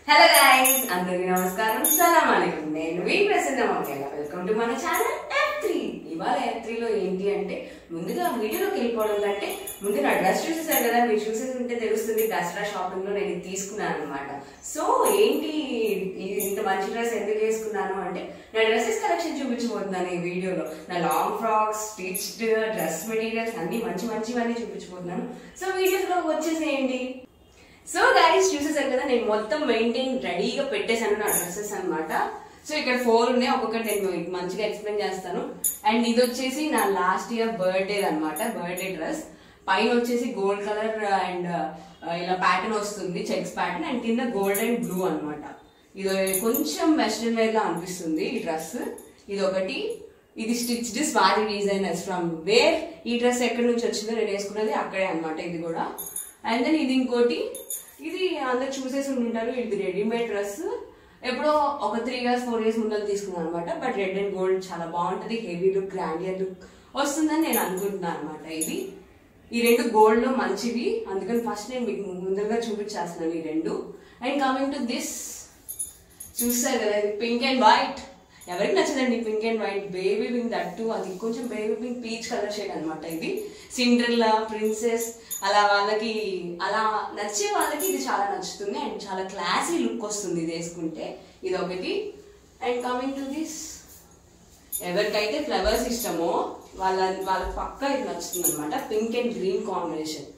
Hello guys, అందరికీ నమస్కారం. సలాం అలైకుం. నేను మీ ప్రసన్న మౌర్య. వెల్కమ్ టు మన ఛానల్ F3. ఇవాళ F3 లో ఏంటి అంటే, ముందుగా వీడియోలోకి వెళ్ళిపోవడం కంటే ముందు నా డ్రెస్ చూసేసారు కదా, మీరు చూసేసి ఉంటే తెలుస్తుంది. దసరా షాపింగ్ లో నేను తీసుకున్నాను అనమాట. సో ఏంటి ఇంత మంచి డ్రెస్ ఎందుకు వేసుకున్నాను అంటే, నా డ్రెస్సెస్ కలెక్షన్ చూపించబోతున్నాను ఈ వీడియోలో. నా long frocks, stitched dress materials అన్ని మంచివన్నీ చూపించబోతున్నాను. సో వీడియోస్ లో వచ్చేసేయండి. సో గైస్, చూసేసారు కదా, నేను మొత్తం మెయింటైన్ రెడీగా పెట్టేశాను నా డ్రెస్సెస్ అనమాట. సో ఇక్కడ 4 ఉన్నాయి, ఒక్కొక్కటి నేను మంచిగా ఎక్స్ప్లెయిన్ చేస్తాను. అండ్ ఇది వచ్చేసి నా లాస్ట్ ఇయర్ బర్త్డే అనమాట, బర్త్డే డ్రెస్. పైన వచ్చేసి గోల్డ్ కలర్ అండ్ ఇలా ప్యాటర్న్ వస్తుంది, చెక్స్ ప్యాటర్న్, అండ్ కింద గోల్డ్ అండ్ బ్లూ అనమాట. ఇది కొంచెం వెస్ట్రన్ వేర్ లా అనిపిస్తుంది ఈ డ్రెస్. ఇది ఒకటి, ఇది stitched Swathi designers from where. ఈ డ్రెస్ ఎక్కడి నుంచి వచ్చిందో నేను వేసుకున్నది అక్కడే అనమాట. ఇది కూడా. అండ్ దెన్ ఇది ఇంకోటి, ఇది అందరు చూసేసి ఉంటారు. ఇది రెడీమేడ్ డ్రెస్, ఎప్పుడో ఒక 3 years 4 years ముందు తీసుకున్నాను అనమాట. బట్ రెడ్ అండ్ గోల్డ్ చాలా బాగుంటది, హెవీ లుక్, గ్రాండియర్ లుక్ వస్తుందని నేను అనుకుంటున్నాను అనమాట. ఈ రెండు గోల్డ్ లో మంచివి, అందుకని ఫస్ట్ నేను మీకు ముందుగా చూపించేస్తున్నాను ఈ రెండు. అండ్ కమింగ్ టు దిస్, చూస్తారు కదా, ఇది పింక్ అండ్ వైట్. ఎవరికి నచ్చదండి pink and white, baby pink that. అది కొంచెం baby pink peach colour shade అనమాట. ఇది సిండ్రెల్లా, ప్రిన్సెస్ అలా వాళ్ళకి, అలా నచ్చే వాళ్ళకి ఇది చాలా నచ్చుతుంది. అండ్ చాలా క్లాసీ లుక్ వస్తుంది ఇది వేసుకుంటే. ఇది ఒకటి. అండ్ కమింగ్ టు దిస్, ఎవరికైతే ఫ్లవర్స్ ఇష్టమో వాళ్ళకి పక్కా ఇది నచ్చుతుంది అనమాట. Pink and green combination,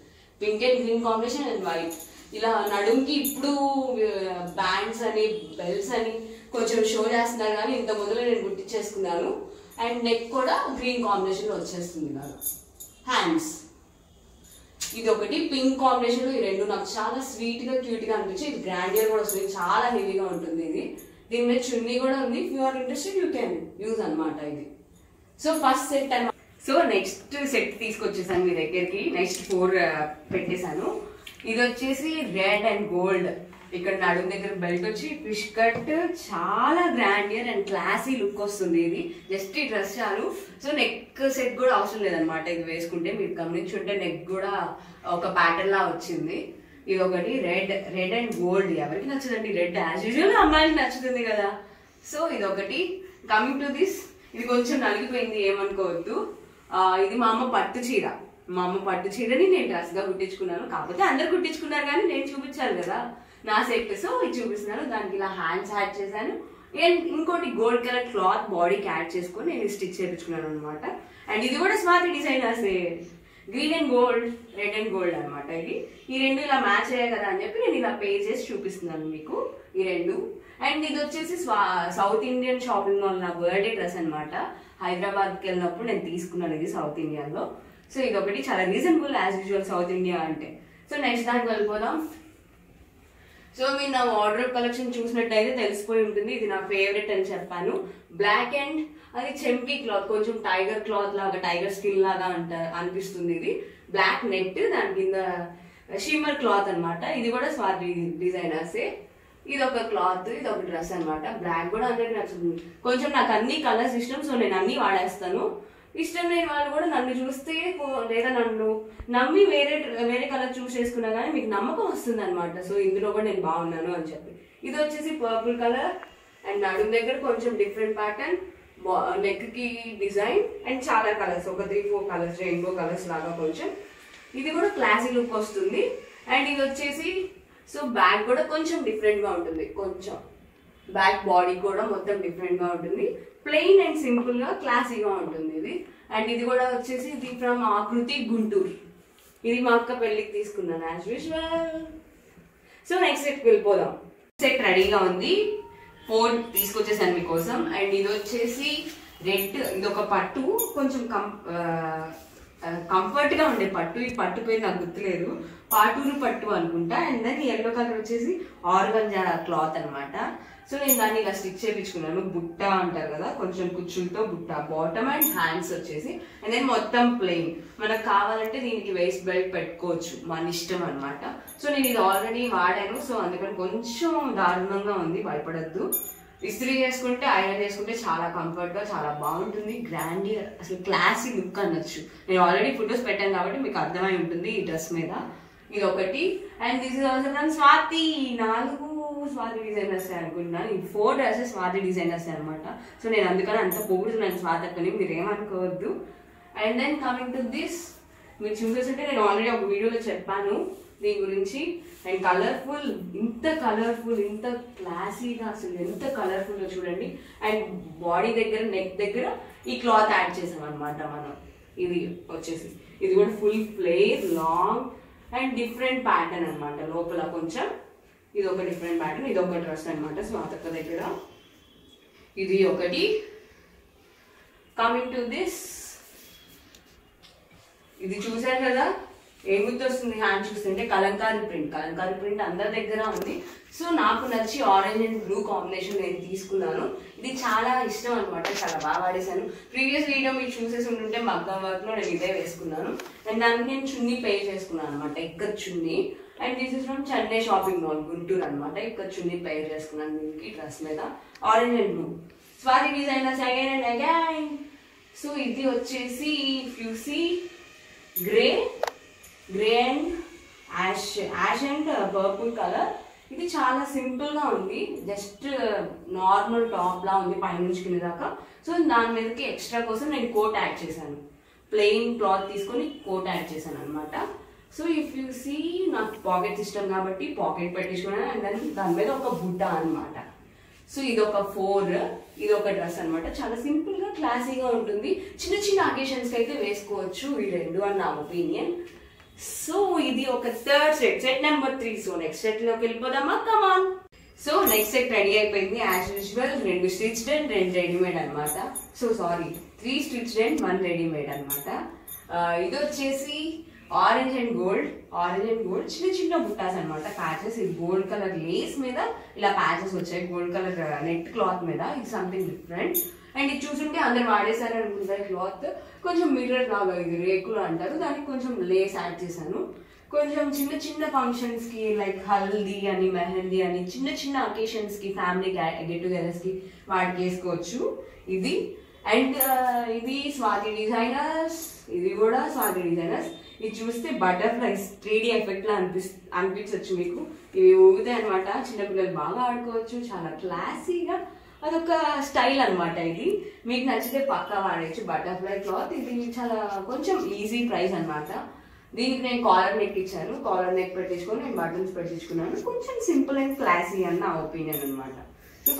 pink and green combination and white. ఇలా నడుంకి ఇప్పుడు బ్యాండ్స్ అని, బెల్ట్స్ అని కొంచెం షో చేస్తున్నారు, కానీ ఇంత ముందులో నేను గుర్తించేసుకున్నాను. అండ్ నెక్ కూడా గ్రీన్ కాంబినేషన్ లో వచ్చేస్తుంది నాకు. హ్యాండ్స్, ఇది ఒకటి పింక్ కాంబినేషన్ లో. ఈ రెండు నాకు చాలా స్వీట్ గా, క్యూట్ గా అనిపించి, ఇది గ్రాండియర్ కూడా వస్తుంది, చాలా హెవీగా ఉంటుంది ఇది. దీని మీద చున్నీ కూడా ఉంది. If you are interested you can use అనమాట ఇది. సో ఫస్ట్ సెట్ అనమాట. సో నెక్స్ట్ సెట్ తీసుకొచ్చేసాను మీ దగ్గరికి. నెక్స్ట్ 4 పెట్టేశాను. ఇది వచ్చేసి రెడ్ అండ్ గోల్డ్. ఇక్కడ నడుము దగ్గర బెల్ట్ వచ్చి ఫిష్ కట్, చాలా గ్రాండియర్ అండ్ క్లాసీ లుక్ వస్తుంది ఇది. జస్ట్ ఈ డ్రెస్ చాలు. సో నెక్ సెట్ కూడా అవసరం లేదనమాట ఇది వేసుకుంటే. మీరు గమనించుంటే నెక్ కూడా ఒక ప్యాటర్న్ లా వచ్చింది. ఇది ఒకటి, రెడ్ అండ్ గోల్డ్. ఎవరికి నచ్చదండి రెడ్? యాజ్ యూజువల్ అమ్మాయికి నచ్చుతుంది కదా. సో ఇది ఒకటి. కమింగ్ టు దిస్, ఇది కొంచెం నలిగిపోయింది, ఏమనుకోవద్దు. ఇది మా అమ్మ పట్టు చీర. మా అమ్మ పట్టు చీరని నేను డ్రెస్ గా కుట్టించుకున్నాను. కాకపోతే అందరు కుట్టించుకున్నారు, కానీ నేను చూపించాను కదా నా సెట్. సో ఇది చూపిస్తున్నాను. దానికి ఇలా హ్యాండ్స్ యాడ్ చేశాను. ఇంకోటి గోల్డ్ కలర్ క్లాత్ బాడీకి యాడ్ చేసుకొని నేను స్టిచ్ చేయించుకున్నాను అనమాట. అండ్ ఇది కూడా Swathi designers, green and gold, red and gold అనమాట. ఈ రెండు ఇలా మ్యాచ్ అయ్యాయి కదా అని చెప్పి నేను ఇలా పే చేసి చూపిస్తున్నాను మీకు ఈ రెండు. అండ్ ఇది వచ్చేసి సౌత్ ఇండియన్ షాపింగ్ మాల్, నా బర్త్డే డ్రెస్ అనమాట. హైదరాబాద్కి వెళ్ళినప్పుడు నేను తీసుకున్నాను ఇది సౌత్ ఇండియన్ లో. సో ఇది ఒకటి, చాలా reasonable as usual south India అంటే. సో నెక్స్ట్ దానికి వెళ్ళిపోదాం. సో మీరు నా వార్డ్రోబ్ కలెక్షన్ చూసినట్టయితే తెలిసిపోయి ఉంటుంది. ఇది నా ఫేవరెట్ అని చెప్పాను. బ్లాక్ అండ్ అది చెంకీ క్లాత్, కొంచెం టైగర్ క్లాత్ లాగా, టైగర్ స్కిన్ లాగా అనిపిస్తుంది. ఇది బ్లాక్ నెట్, దాని కింద షిమ్మర్ క్లాత్ అనమాట. ఇది కూడా స్వాతి డిజైనర్సే. ఇది ఒక క్లాత్, ఇది ఒక డ్రెస్ అనమాట. బ్లాక్ కూడా అందరికి నచ్చుతుంది. కొంచెం నాకు అన్ని కలర్స్ ఇష్టం, సో నేను అన్ని వాడేస్తాను. ఇష్టం లేని వాళ్ళు కూడా నన్ను చూస్తే, లేదా నన్ను నమ్మి వేరే కలర్ చూస్ చేసుకున్నా కానీ మీకు నమ్మకం వస్తుంది అనమాట. సో ఇందులో కూడా నేను బాగున్నాను అని చెప్పి. ఇది వచ్చేసి పర్పుల్ కలర్ అండ్ నడుము దగ్గర కొంచెం డిఫరెంట్ ప్యాటర్న్, నెక్ కి డిజైన్ అండ్ చాలా కలర్స్, ఒక 3-4 కలర్స్, రెయిన్బో కలర్స్ లాగా కొంచెం. ఇది కూడా క్లాసీ లుక్ వస్తుంది. అండ్ ఇది వచ్చేసి, సో బ్యాక్ కూడా కొంచెం డిఫరెంట్ గా ఉంటుంది, కొంచెం బ్యాక్ బాడీ కూడా మొత్తం డిఫరెంట్ గా ఉంటుంది. ప్లెయిన్ అండ్ సింపుల్ గా క్లాసీగా ఉంటుంది ఇది. అండ్ ఇది కూడా వచ్చేసి, ఇది ఫ్రమ్ ఆకృతి గుంటూరు. ఇది మా అక్క పెళ్లికి తీసుకున్నాను as usual. So next set వెళ్ళిపోదాం. సెట్ రెడీగా ఉంది, 4 తీసుకొచ్చేసాను మీకోసం. అండ్ ఇది వచ్చేసి రెడ్, ఇది ఒక పట్టు, కొంచెం కంఫర్ట్ గా ఉండే పట్టు. ఈ పట్టు పేరు నాకు గుర్తులేదు, పాటూరు పట్టు అనుకుంటా. అండ్ దెన్ ఎల్లో కలర్ వచ్చేసి ఆర్గంజా క్లాత్ అనమాట. సో నేను దాన్ని ఇలా స్టిచ్ చేయించుకున్నాను. బుట్ట అంటారు కదా, కొంచెం కుచ్చులతో బుట్ట, బాటమ్ అండ్ హ్యాండ్స్ వచ్చేసి. అండ్ దెన్ మొత్తం ప్లెయిన్. మనకు కావాలంటే దీనికి వేస్ట్ బెల్ట్ పెట్టుకోవచ్చు, మన ఇష్టం అనమాట. సో నేను ఇది ఆల్రెడీ వాడాను, సో అందుకని కొంచెం దారుణంగా ఉంది, భయపడద్దు. ఇస్త్రీ చేసుకుంటే, ఐరన్ చేసుకుంటే చాలా కంఫర్ట్ గా, చాలా బాగుంటుంది. గ్రాండియర్, అసలు క్లాసీ లుక్ అనొచ్చు. నేను ఆల్రెడీ ఫొటోస్ పెట్టాను కాబట్టి మీకు అర్థమై ఉంటుంది ఈ డ్రెస్ మీద. ఇది ఒకటి. And this is also from Swathi. 4 Swathi designers అనుకుంటున్నాను. ఈ 4 డ్రెస్సెస్ స్వాతి డిజైనర్స్ అనమాట. సో నేను అందుకని అంత పొగుడుతున్నాను స్వాతి అక్కని, మీరు ఏమనుకోవద్దు. And then coming to this, మీరు చూసేసంటే నేను ఆల్రెడీ ఒక వీడియోలో చెప్పాను దీని గురించి. అండ్ కలర్ఫుల్, ఇంత కలర్ఫుల్, ఇంత క్లాసీగా, అసలు ఎంత కలర్ఫుల్గా చూడండి. అండ్ బాడీ దగ్గర, నెక్ దగ్గర ఈ క్లాత్ యాడ్ చేసాం అనమాట మనం. ఇది వచ్చేసి ఇది కూడా full flare, long and different pattern అనమాట. లోపల కొంచెం ఇది ఒక డిఫరెంట్ ప్యాటర్న్. ఇది ఒక డ్రెస్ అనమాట స్వాతక్క దగ్గర. ఇది ఒకటి. కమింగ్ టు దిస్, ఇది చూసారు కదా, ఏం గుర్తొస్తుంది హ్యాండ్ చూస్తుంటే? కలంకారీ ప్రింట్. కలంకారీ ప్రింట్ అందరి దగ్గర ఉంది. సో నాకు నచ్చి ఆరెంజ్ అండ్ బ్లూ కాంబినేషన్ నేను తీసుకున్నాను. ఇది చాలా ఇష్టం అనమాట, చాలా బాగా వాడేసాను. ప్రీవియస్ వీడియో మీరు చూసేసి ఉంటుంటే మగ్గం వర్క్ లో నేను ఇదే వేసుకున్నాను. అండ్ దానికి నేను చున్నీ పే చేసుకున్నాను అనమాట, ikat chunni. And this is from Chennai shopping mall, Guntur అనమాట. ఇక్కత్ చున్నీ పే చేసుకున్నాను దీనికి, డ్రెస్ మీద orange and blue. Swathi designers again and again. So ఇది వచ్చేసి if you see grey and ash and purple colour. ఇది చాలా సింపుల్ గా ఉంది, జస్ట్ నార్మల్ టాప్ లా ఉంది పైనుంచి కింద దాకా. సో దాని మీదకి ఎక్స్ట్రా కోసం నేను కోట్ యాడ్ చేశాను, ప్లెయిన్ క్లాత్ తీసుకొని కోట్ యాడ్ చేశాను అనమాట. సో ఇఫ్ యూ సీ, నాకు పాకెట్ సిస్టమ్ కాబట్టి పాకెట్ పెట్టించుకున్నాను. అండ్ దెన్ దాని మీద ఒక బుట్ట అనమాట. సో ఇది ఒక 4, ఇది ఒక డ్రెస్ అనమాట. చాలా సింపుల్ గా క్లాసీగా ఉంటుంది. చిన్న చిన్న అకేషన్స్ కి అయితే వేసుకోవచ్చు ఈ రెండు అని నా ఒపీనియన్. సో ఇది ఒక third set number 3. So next set లోకి వెళ్ళిపోదామా? Come on. So next set ready అయిపోయింది as usual. 2 stitched and 2 readymade అనమాట. So sorry, 3 stitched and 1 readymade అనమాట. ఇది వచ్చేసి ఆరెంజ్ అండ్ గోల్డ్ చిన్న చిన్న బుట్టాస్ అనమాట, ప్యాచెస్. ఇది గోల్డ్ కలర్ లేస్ మీద ఇలా ప్యాచెస్ వచ్చాయి, గోల్డ్ కలర్ నెట్ క్లాత్ మీద. ఇది సంథింగ్ డిఫరెంట్. అండ్ ఇది చూసుంటే అందరు వాడేసారు అనుకుంటారు క్లాత్. కొంచెం మిర్రర్ లాగా, ఇది రేకులు అంటారు, దానికి కొంచెం లేస్ యాడ్ చేశాను. కొంచెం చిన్న చిన్న ఫంక్షన్స్ కి, లైక్ హల్దీ అని, మెహందీ అని, చిన్న చిన్న అకేషన్స్ కి, ఫ్యామిలీ గెట్ టుగెదర్స్ కి వాటికి వేసుకోవచ్చు ఇది. అండ్ ఇది స్వాతి డిజైనర్స్, ఇది కూడా స్వాతి డిజైనర్స్. ఇది చూస్తే బటర్ఫ్లైస్ 3D ఎఫెక్ట్ లా అనిపించవచ్చు మీకు. ఇవి ఊగుతాయి అనమాట, చిన్నపిల్లలు బాగా ఆడుకోవచ్చు, చాలా క్లాసీగా. అదొక స్టైల్ అనమాట. ఇది మీకు నచ్చితే పక్కా వాడచ్చు. బటర్ఫ్లై క్లాత్, ఇది చాలా కొంచెం ఈజీ ప్రైస్ అనమాట. దీనికి నేను కాలర్ నెక్ ఇచ్చాను, కాలర్ నెక్ పెట్టించుకొని నేను బటన్స్ పెట్టించుకున్నాను. కొంచెం సింపుల్ అండ్ క్లాసీ అని నా ఒపీనియన్ అనమాట.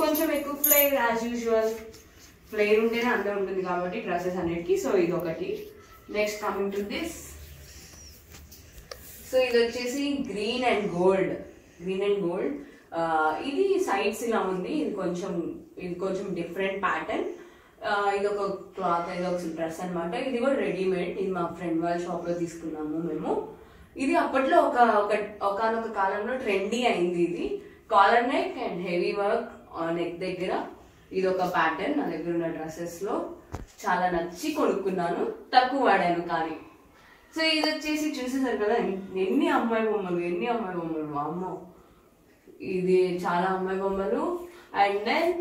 కొంచెం ఎక్కువ ఫ్లేర్, యాజ్ యూజువల్ ఫ్లేర్ ఉంటేనే అందరూ ఉంటుంది కాబట్టి డ్రెస్సెస్ అన్నిటికీ. సో ఇది ఒకటి. Next coming to this, so ఇది వచ్చేసి గ్రీన్ అండ్ గోల్డ్. ఇది సైడ్స్ ఇలా ఉంది. ఇది కొంచెం డిఫరెంట్ ప్యాటర్న్. ఇది ఒక క్లాత్, ఇది ఒక డ్రెస్ అనమాట. ఇది కూడా రెడీమేడ్. ఇది మా ఫ్రెండ్ వాళ్ళ షాప్ లో తీసుకున్నాము మేము. ఇది అప్పట్లో ఒకనొక కాలంలో ట్రెండీ అయింది. ఇది collar neck and heavy work neck దగ్గర. ఇది ఒక ప్యాటర్న్ నా దగ్గర ఉన్న డ్రెస్సెస్ లో. చాలా నచ్చి కొనుక్కున్నాను, తక్కువ వాడాను కానీ. సో ఇది వచ్చేసి చూసేసారు కదా, ఎన్ని అమ్మాయి బొమ్మలు అమ్మో, ఇది చాలా అమ్మాయి బొమ్మలు. అండ్ దెన్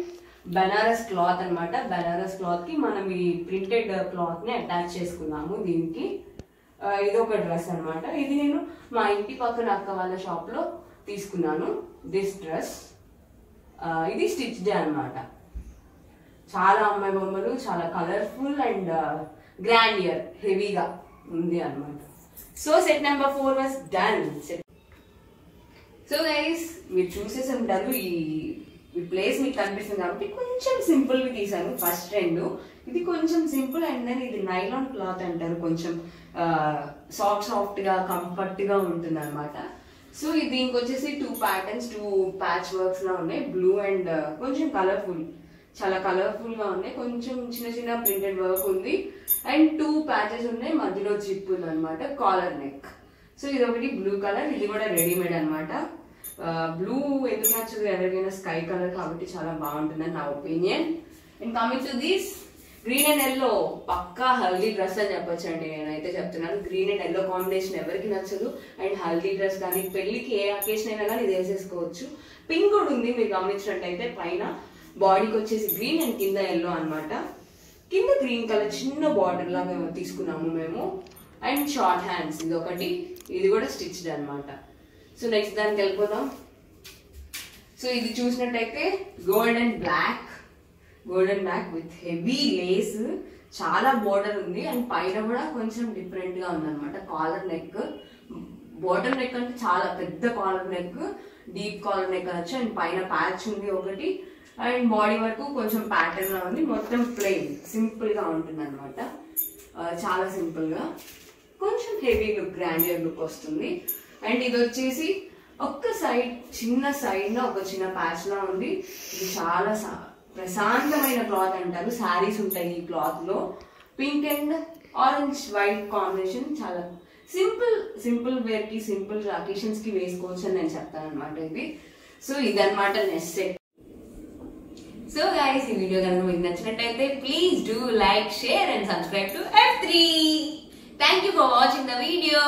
బెనారస్ క్లాత్ అనమాట. బెనారస్ క్లాత్ కి మనం ఈ ప్రింటెడ్ క్లాత్ ని అటాచ్ చేసుకున్నాము దీనికి. ఇది ఒక డ్రెస్ అనమాట. ఇది నేను మా ఇంటి పక్కన అక్క వాళ్ళ షాప్ లో తీసుకున్నాను దిస్ డ్రెస్. ఇది స్టిచ్డ్ అనమాట. చాలా అమ్మాయి బొమ్మలు, చాలా కలర్ఫుల్ అండ్ గ్రాండియర్, హెవీగా ఉంది అనమాట. So set number 4 was done. So guys, మీరు చూసేసి ఉంటారు, ఈ ప్లేస్ మీకు కనిపిస్తుంది కాబట్టి కొంచెం సింపుల్ గా తీసాను. ఫస్ట్ 2 ఇది కొంచెం సింపుల్. అండ్ దెన్ ఇది నైలాన్ క్లాత్ అంటారు, కొంచెం సాఫ్ట్ గా కంఫర్ట్ గా ఉంటుంది అనమాట. సో దీనికి వచ్చేసి 2 ప్యాటర్న్స్, 2 ప్యాచ్ వర్క్స్ లా ఉన్నాయి. బ్లూ అండ్ కొంచెం కలర్ఫుల్, చాలా కలర్ఫుల్ గా ఉన్నాయి. కొంచెం చిన్న చిన్న ప్రింటెడ్ వర్క్ ఉంది. అండ్ 2 ప్యాచెస్ ఉన్నాయి, మధ్యలో జిప్ ఉంది అనమాట. Collar neck. సో ఇది ఒకటి బ్లూ కలర్. ఇది కూడా రెడీమేడ్ అనమాట. బ్లూ ఎందుకు నచ్చదు ఎవరికైనా, స్కై కలర్ కాబట్టి చాలా బాగుంటుందని నా opinion. And coming to this green and yellow, పక్కా హల్దీ డ్రెస్ అని చెప్పొచ్చు అండి. నేనైతే చెప్తున్నాను, గ్రీన్ అండ్ ఎల్లో కాంబినేషన్ ఎవరికి నచ్చదు. అండ్ హల్దీ డ్రెస్ కానీ, పెళ్లికి ఏ అకేషన్ అయినా కానీ ఇది వేసేసుకోవచ్చు. పింక్ కూడా ఉంది, మీరు గమనించినట్టయితే. పైన బాడీకి వచ్చేసి గ్రీన్ అండ్ కింద ఎల్లో అనమాట. కింద గ్రీన్ కలర్ చిన్న బార్డర్ లాగా తీసుకున్నాము మేము. అండ్ షార్ట్ హ్యాండ్స్ ఇది ఒకటి. ఇది కూడా స్టిచ్డ్ అనమాట. సో నెక్స్ట్ దానికి వెళ్ళిపోదాం. సో ఇది చూసినట్టయితే golden black with heavy lace, చాలా బోర్డర్ ఉంది అండ్ పైన కూడా కొంచెం డిఫరెంట్ గా ఉంది అనమాట. కాలర్ నెక్, బాటమ్ నెక్ అంటే చాలా పెద్ద collar neck, deep collar neck అనొచ్చు. అండ్ పైన ప్యాచ్ ఉంది ఒకటి అండ్ బాడీ వరకు కొంచెం ప్యాటర్న్ గా ఉంది. మొత్తం ప్లెయిన్ సింపుల్ గా ఉంటుంది అనమాట. చాలా సింపుల్ గా కొంచెం హెవీ లుక్, గ్రాండియర్ లుక్ వస్తుంది. అండ్ ఇది వచ్చేసి ఒక్క సైడ్, చిన్న సైడ్ లో ఒక చిన్న ప్యాచ్ లా ఉంది. ఇది చాలా ప్రశాంతమైన క్లాత్ అంటారు. శారీస్ ఉంటాయి ఈ క్లాత్ లో. Pink and orange white combination. చాలా సింపుల్ వేర్ కి, సింపుల్ అకేషన్స్ కి వేసుకోవచ్చు అని నేను చెప్తాను అనమాట ఇది. సో ఇదన్నమాట నెక్స్ట్ సెట్. సో గైస్, ఈ వీడియో కనుక మీకు నచ్చినట్టయితే please do like, share and subscribe to F3. Thank you for watching the video.